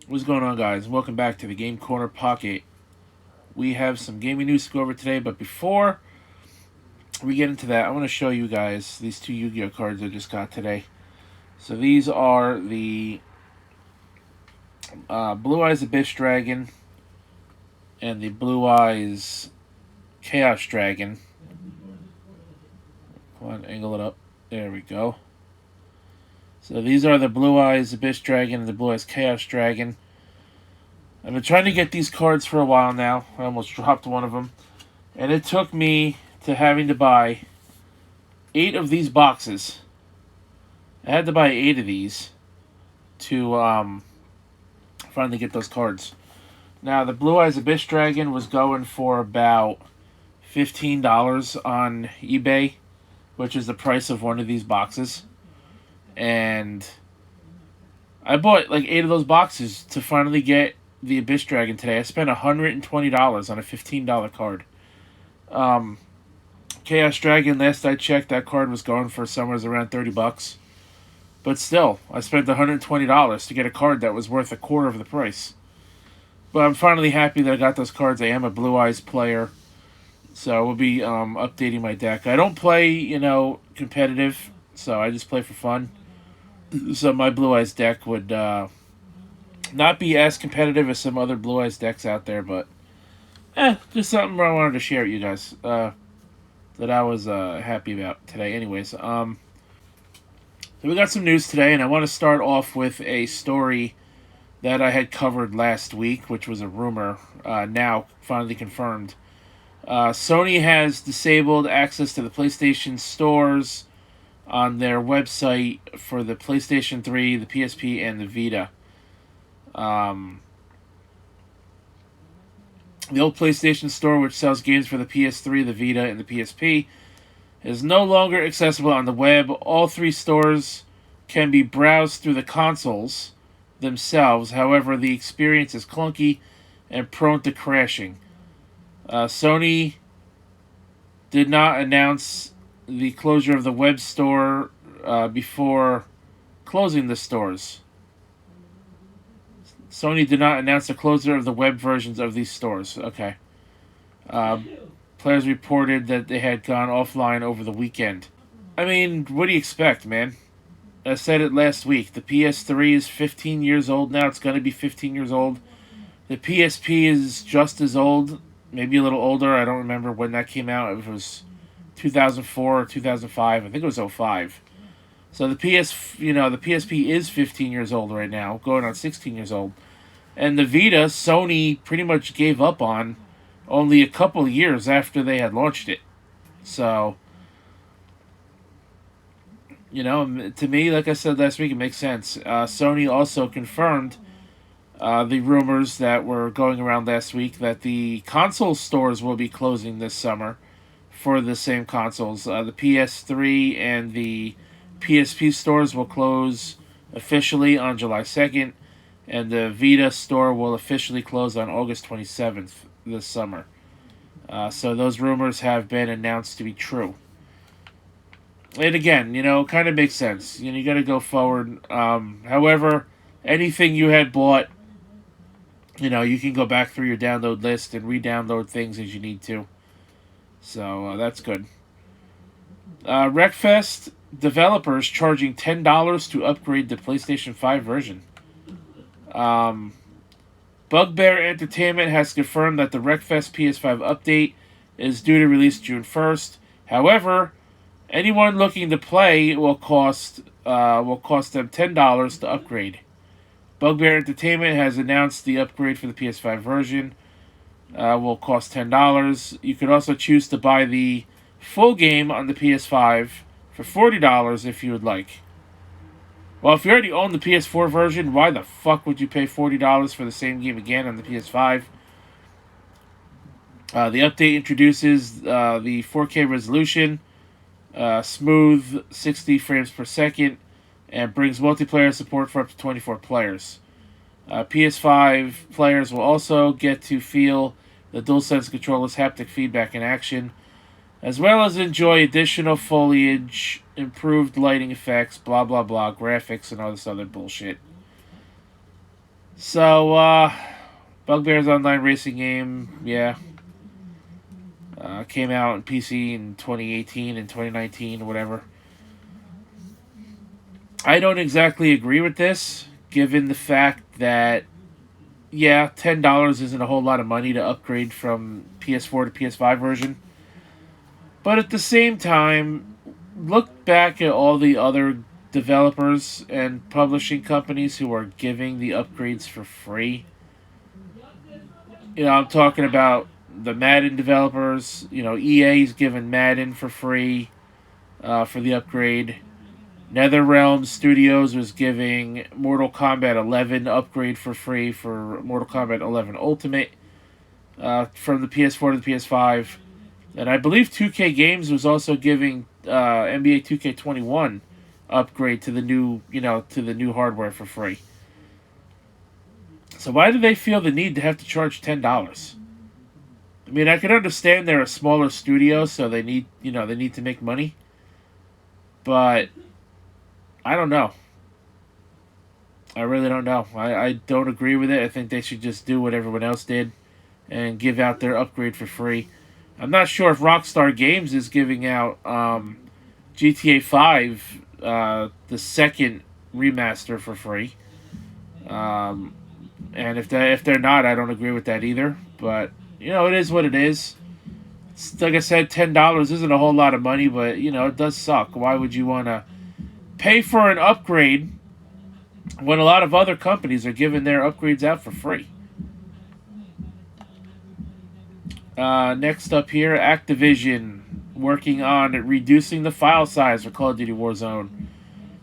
What's going on, guys? Welcome back to the Game Corner Pocket. We have some gaming news to go over today, but before we get into that, I want to show you guys these two Yu-Gi-Oh cards I just got today. So these are the Blue Eyes Abyss Dragon and the Blue Eyes Chaos Dragon. Come on, angle it up. There we go. So these are the Blue Eyes Abyss Dragon and the Blue Eyes Chaos Dragon. I've been trying to get these cards for a while now. I almost dropped one of them. And it took me to having to buy 8 of these boxes. I had to buy 8 of these to finally get those cards. Now, the Blue Eyes Abyss Dragon was going for about $15 on eBay, which is the price of one of these boxes. And I bought like 8 of those boxes to finally get the Abyss Dragon today. I spent $120 on a $15 card. Chaos Dragon, last I checked, that card was going for somewhere around $30. But still, I spent $120 to get a card that was worth a quarter of the price. But I'm finally happy that I got those cards. I am a Blue Eyes player, so I will be updating my deck. I don't play, competitive, so I just play for fun. So my Blue Eyes deck would not be as competitive as some other Blue Eyes decks out there, but just something I wanted to share with you guys that I was happy about today. Anyways, so we got some news today, and I want to start off with a story that I had covered last week, which was a rumor, now finally confirmed. Sony has disabled access to the PlayStation stores on their website for the PlayStation 3, the PSP, and the Vita. The old PlayStation Store, which sells games for the PS3, the Vita, and the PSP, is no longer accessible on the web. All 3 stores can be browsed through the consoles themselves. However, the experience is clunky and prone to crashing. Sony did not announce the closure of the web store before closing the stores. Sony did not announce the closure of the web versions of these stores. Okay. Players reported that they had gone offline over the weekend. I mean, what do you expect, man? I said it last week. The PS3 is 15 years old now. It's going to be 15 years old. The PSP is just as old, maybe a little older. I don't remember when that came out. It was 2004 or 2005. I think it was 05. So the PSP is 15 years old right now, going on 16 years old. And the Vita, Sony pretty much gave up on only a couple years after they had launched it. So, to me, like I said last week, it makes sense. Sony also confirmed the rumors that were going around last week that the console stores will be closing this summer for the same consoles. The PS3 and the PSP stores will close officially on July 2nd, and the Vita store will officially close on August 27th this summer. So those rumors have been announced to be true. And again, kind of makes sense. You got to go forward. However, anything you had bought, you can go back through your download list and re-download things as you need to. So that's good. Wreckfest developers charging $10 to upgrade the PlayStation 5 version. Bugbear Entertainment has confirmed that the Wreckfest PS5 update is due to release June 1st. However, anyone looking to play will cost them $10 to upgrade. Bugbear Entertainment has announced the upgrade for the PS5 version will cost $10. You could also choose to buy the full game on the PS5 for $40 if you would like. Well, if you already own the PS4 version, why the fuck would you pay $40 for the same game again on the PS5? The update introduces the 4K resolution, smooth 60 frames per second, and brings multiplayer support for up to 24 players. PS5 players will also get to feel the DualSense controller's haptic feedback in action. as well as enjoy additional foliage, improved lighting effects, blah blah blah, graphics, and all this other bullshit. So, Bugbear's online racing game, yeah, came out on PC in 2018 and 2019 or whatever. I don't exactly agree with this, given the fact that, yeah, $10 isn't a whole lot of money to upgrade from PS4 to PS5 version. But at the same time, look back at all the other developers and publishing companies who are giving the upgrades for free. I'm talking about the Madden developers. EA's giving Madden for free for the upgrade. NetherRealm Studios was giving Mortal Kombat 11 upgrade for free for Mortal Kombat 11 Ultimate from the PS4 to the PS5. And I believe 2K Games was also giving NBA 2K21 upgrade to the new hardware for free. So why do they feel the need to have to charge $10? I mean, I can understand they're a smaller studio, so they need to make money. But I don't know. I really don't know. I don't agree with it. I think they should just do what everyone else did and give out their upgrade for free. I'm not sure if Rockstar Games is giving out GTA 5, the second remaster, for free. And if they're not, I don't agree with that either. But it is what it is. Like I said, $10 isn't a whole lot of money, but it does suck. Why would you want to pay for an upgrade when a lot of other companies are giving their upgrades out for free? Next up here, Activision working on reducing the file size for Call of Duty Warzone.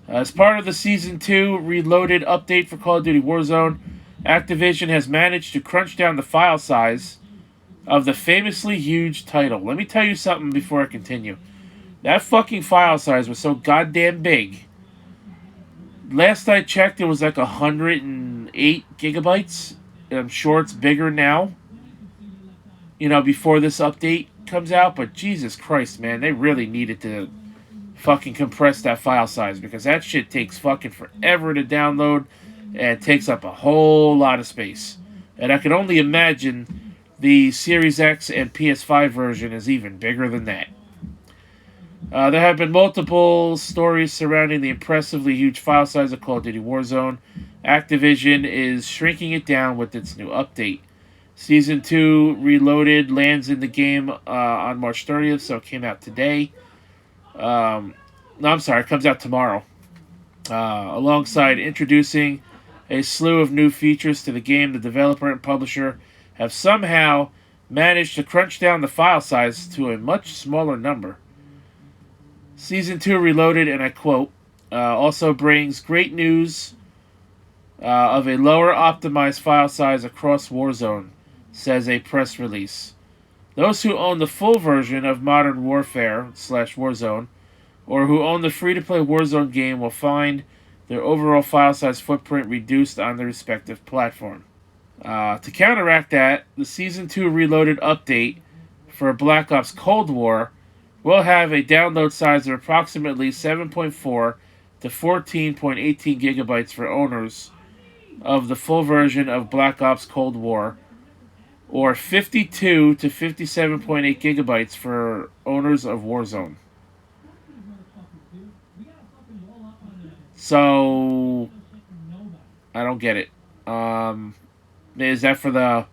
As part of the Season 2 Reloaded update for Call of Duty Warzone, Activision has managed to crunch down the file size of the famously huge title. Let me tell you something before I continue. That fucking file size was so goddamn big. Last I checked, it was like 108 gigabytes. I'm sure it's bigger now. Before this update comes out, but Jesus Christ, man, they really needed to fucking compress that file size, because that shit takes fucking forever to download, and it takes up a whole lot of space. And I can only imagine the Series X and PS5 version is even bigger than that. There have been multiple stories surrounding the impressively huge file size of Call of Duty Warzone. Activision is shrinking it down with its new update. Season 2 Reloaded lands in the game on March 30th, so it came out today. No, I'm sorry, it comes out tomorrow. Alongside introducing a slew of new features to the game, the developer and publisher have somehow managed to crunch down the file size to a much smaller number. Season 2 Reloaded, and I quote, also brings great news of a lower optimized file size across Warzone, says a press release. Those who own the full version of Modern Warfare / Warzone, or who own the free-to-play Warzone game, will find their overall file size footprint reduced on their respective platform. To counteract that, the Season 2 Reloaded update for Black Ops Cold War will have a download size of approximately 7.4 to 14.18 gigabytes for owners of the full version of Black Ops Cold War, or 52 to 57.8 gigabytes for owners of Warzone. So, I don't get it. Is that for the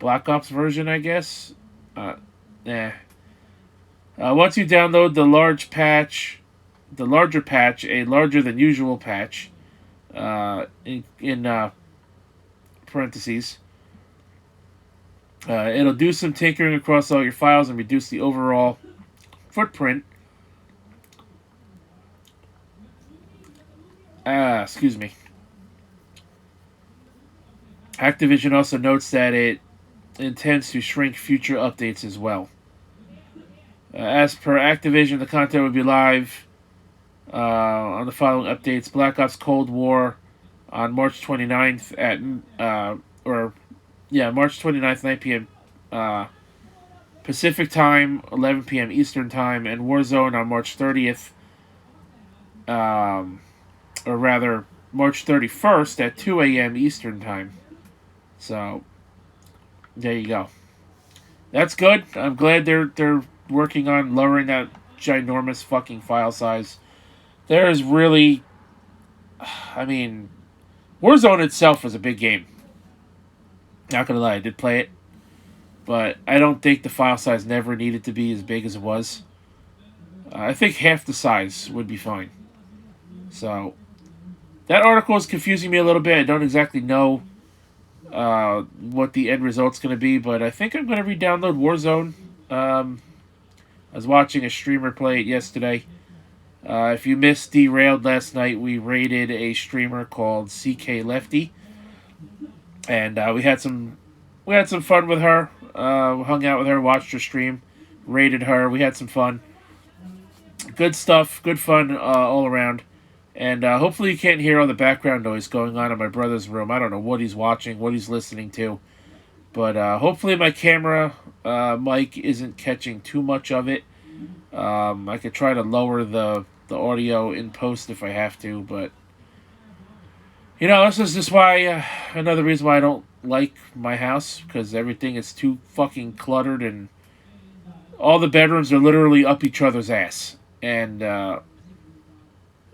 Black Ops version, I guess? Nah. Once you download the larger patch, a larger than usual patch, in parentheses, it'll do some tinkering across all your files and reduce the overall footprint. Excuse me. Activision also notes that it intends to shrink future updates as well. As per Activision, the content will be live on the following updates: Black Ops Cold War on March 29th at March 29th, 9 p.m. Pacific Time, 11 p.m. Eastern Time, and Warzone on March 30th, or rather, March 31st at 2 a.m. Eastern Time. So, there you go. That's good. I'm glad they're working on lowering that ginormous fucking file size. There is really, I mean, Warzone itself is a big game. Not gonna lie, I did play it, but I don't think the file size never needed to be as big as it was. I think half the size would be fine. So that article is confusing me a little bit. I don't exactly know what the end result's going to be, but I think I'm going to re-download Warzone. I was watching a streamer play it yesterday. If you missed Derailed last night, we raided a streamer called CK Lefty, and we had some fun with her. Hung out with her, watched her stream, raided her. We had some fun. Good stuff, good fun all around. And hopefully you can't hear all the background noise going on in my brother's room. I don't know what he's watching, what he's listening to. But hopefully my camera mic isn't catching too much of it. I could try to lower the audio in post if I have to. But, you know, this is just why, another reason why I don't like my house. Because everything is too fucking cluttered. And all the bedrooms are literally up each other's ass. And,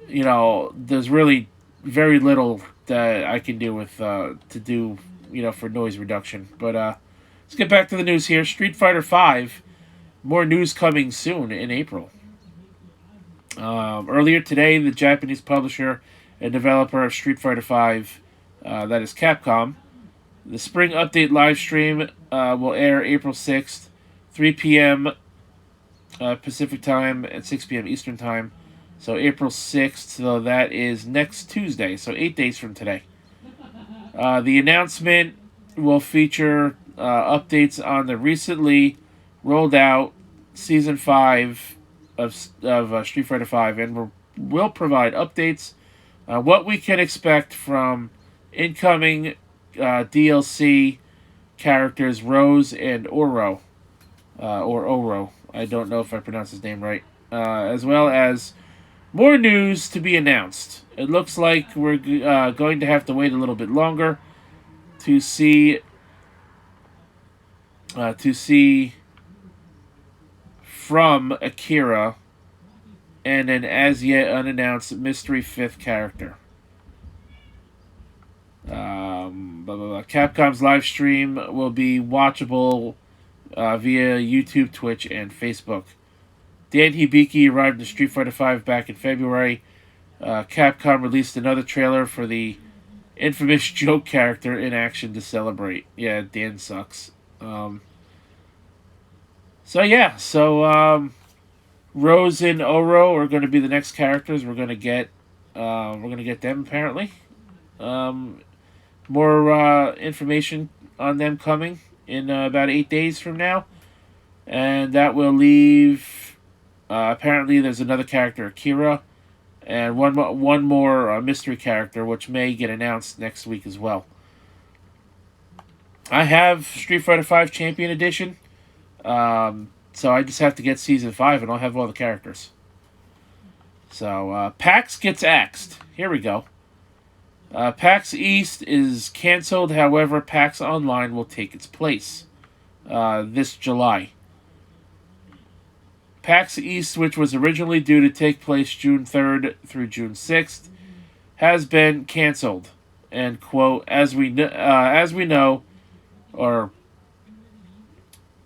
you know, there's really very little that I can do with to do, you know, for noise reduction. But let's get back to the news here. Street Fighter V, more news coming soon in April. Earlier today, the Japanese publisher and developer of Street Fighter V, that is Capcom, the spring update live stream will air April 6th, 3 p.m. Pacific Time and 6 p.m. Eastern Time. So April 6th, so that is next Tuesday, so 8 days from today. The announcement will feature updates on the recently rolled out Season 5 of Street Fighter V, and will provide updates on what we can expect from incoming DLC characters Rose and Oro, or Oro. I don't know if I pronounced his name right. As well as more news to be announced. It looks like we're going to have to wait a little bit longer to see from Akira and an as yet unannounced mystery fifth character. Capcom's live stream will be watchable via YouTube, Twitch, and Facebook. Dan Hibiki arrived in Street Fighter V back in February. Capcom released another trailer for the infamous joke character in action to celebrate. Yeah, Dan sucks. So Rose and Oro are going to be the next characters we're going to get. We're going to get them apparently. More information on them coming in about 8 days from now, and that will leave. Apparently, there's another character, Akira, and one more mystery character, which may get announced next week as well. I have Street Fighter V Champion Edition, so I just have to get Season 5, and I'll have all the characters. So, Pax Gets Axed. Here we go. Pax East is cancelled, however, Pax Online will take its place this July. Pax East, which was originally due to take place June 3rd through June 6th, has been canceled. And quote, as we know, or,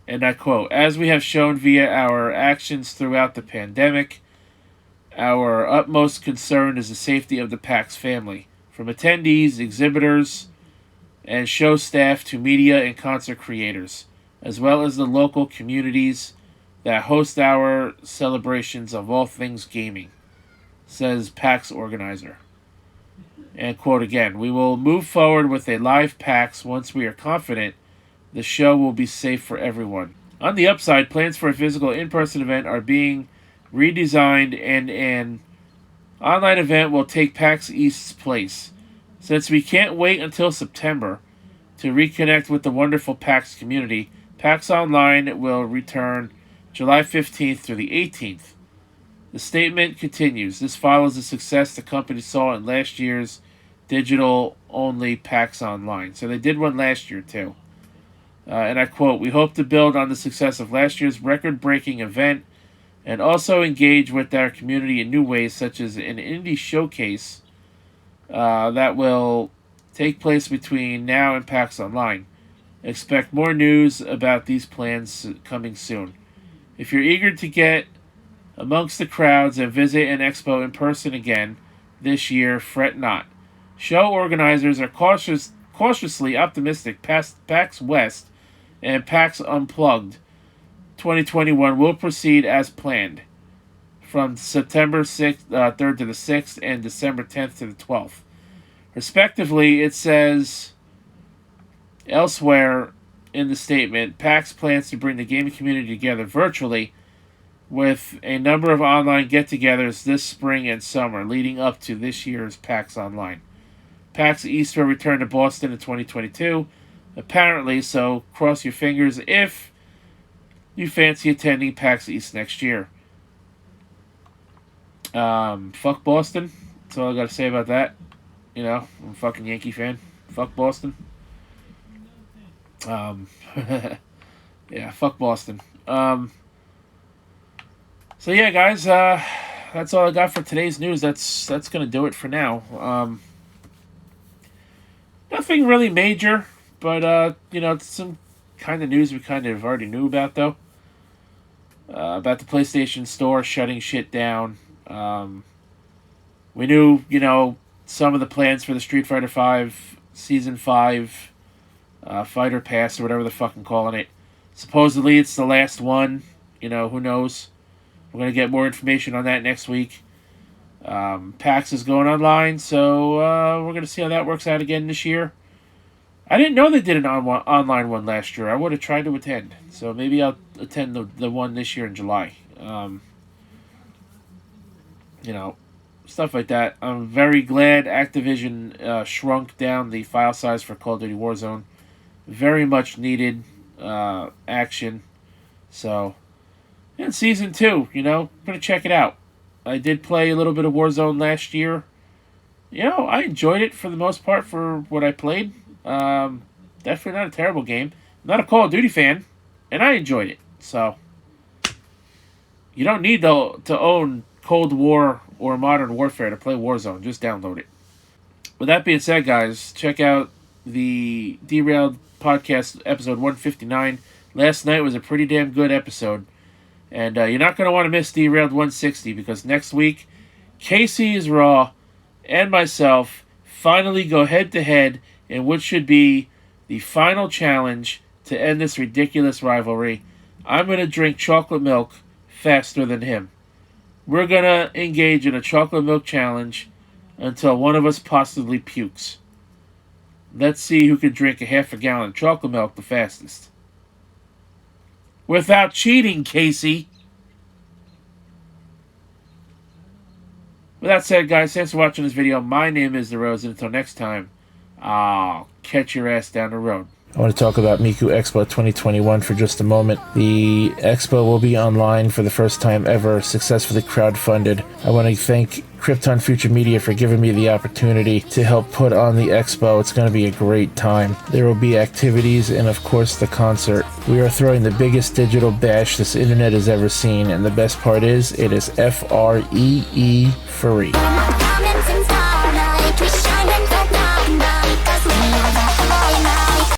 and I quote, as we have shown via our actions throughout the pandemic, our utmost concern is the safety of the PAX family, from attendees, exhibitors, and show staff to media and concert creators, as well as the local communities that host our celebrations of all things gaming, says PAX organizer. And quote again, we will move forward with a live PAX once we are confident the show will be safe for everyone. On the upside, plans for a physical in-person event are being redesigned, and an online event will take PAX East's place. Since we can't wait until September to reconnect with the wonderful PAX community, PAX Online will return July 15th through the 18th. The statement continues. This follows the success the company saw in last year's digital-only PAX Online. So they did one last year, too. And I quote, "We hope to build on the success of last year's record-breaking event and also engage with our community in new ways, such as an indie showcase that will take place between now and PAX Online. Expect more news about these plans coming soon. If you're eager to get amongst the crowds and visit an expo in person again this year, fret not. Show organizers are cautiously optimistic PAX West and PAX Unplugged 2021 will proceed as planned from September 3rd to the 6th and December 10th to the 12th. Respectively, it says elsewhere in the statement, PAX plans to bring the gaming community together virtually with a number of online get-togethers this spring and summer, leading up to this year's PAX Online. PAX East will return to Boston in 2022, apparently, so cross your fingers if you fancy attending PAX East next year. Fuck Boston. That's all I gotta say about that. You know, I'm a fucking Yankee fan. Fuck Boston. Yeah, fuck Boston. So yeah, guys, that's all I got for today's news. That's gonna do it for now. Nothing really major, but you know, some kind of news we kind of already knew about, though. About the PlayStation Store shutting shit down. We knew, you know, some of the plans for the Street Fighter V Season 5 Fighter Pass or whatever the fuck I'm calling it. Supposedly it's the last one. You know, who knows? We're going to get more information on that next week. PAX is going online, so we're going to see how that works out again this year. I didn't know they did an online one last year. I would have tried to attend. So maybe I'll attend the one this year in July. You know, stuff like that. I'm very glad Activision shrunk down the file size for Call of Duty Warzone. Very much needed action. So, and Season 2, you know, I'm going to check it out. I did play a little bit of Warzone last year. You know, I enjoyed it for the most part for what I played. Definitely not a terrible game. I'm not a Call of Duty fan, and I enjoyed it. So, you don't need to own Cold War or Modern Warfare to play Warzone. Just download it. With that being said, guys, check out the Derailed Podcast episode 159. Last night was a pretty damn good episode. And you're not going to want to miss Derailed 160 because next week, Casey is Raw and myself finally go head-to-head in what should be the final challenge to end this ridiculous rivalry. I'm going to drink chocolate milk faster than him. We're going to engage in a chocolate milk challenge until one of us possibly pukes. Let's see who can drink a half a gallon of chocolate milk the fastest. Without cheating, Casey. With that said, guys, thanks for watching this video. My name is The Rose, and until next time, I'll catch your ass down the road. I want to talk about Miku Expo 2021 for just a moment. The expo will be online for the first time ever, successfully crowdfunded. I want to thank Krypton Future Media for giving me the opportunity to help put on the expo. It's going to be a great time. There will be activities and, of course, the concert. We are throwing the biggest digital bash this internet has ever seen, and the best part is, it is free.